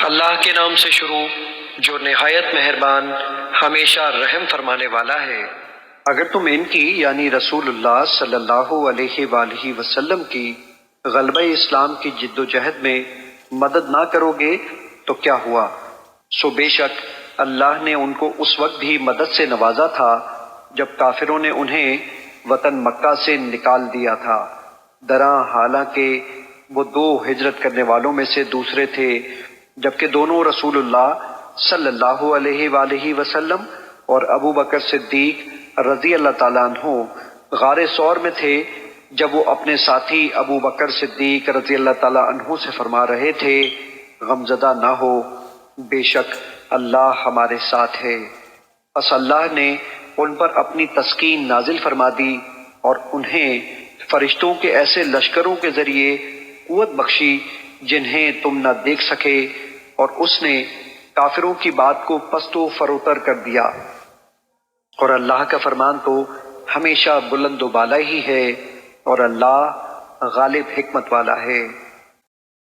اللہ کے نام سے شروع جو نہایت مہربان ہمیشہ رحم فرمانے والا ہے۔ اگر تم ان کی یعنی رسول اللہ صلی اللہ علیہ وآلہ وسلم کی غلبہ اسلام کی جد و جہد میں مدد نہ کرو گے تو کیا ہوا؟ سو بے شک اللہ نے ان کو اس وقت بھی مدد سے نوازا تھا جب کافروں نے انہیں وطن مکہ سے نکال دیا تھا، دراں حالانکہ وہ دو ہجرت کرنے والوں میں سے دوسرے تھے، جبکہ دونوں رسول اللہ صلی اللہ علیہ وآلہ وسلم اور ابو بکر صدیق رضی اللہ تعالیٰ عنہ غار ثور میں تھے، جب وہ اپنے ساتھی ابو بکر صدیق رضی اللہ تعالیٰ عنہ سے فرما رہے تھے، غمزدہ نہ ہو، بے شک اللہ ہمارے ساتھ ہے۔ پس اللہ نے ان پر اپنی تسکین نازل فرما دی اور انہیں فرشتوں کے ایسے لشکروں کے ذریعے قوت بخشی جنہیں تم نہ دیکھ سکے، اور اس نے کافروں کی بات کو پست و فروتر کر دیا، اور اللہ کا فرمان تو ہمیشہ بلند و بالا ہی ہے، اور اللہ غالب حکمت والا ہے۔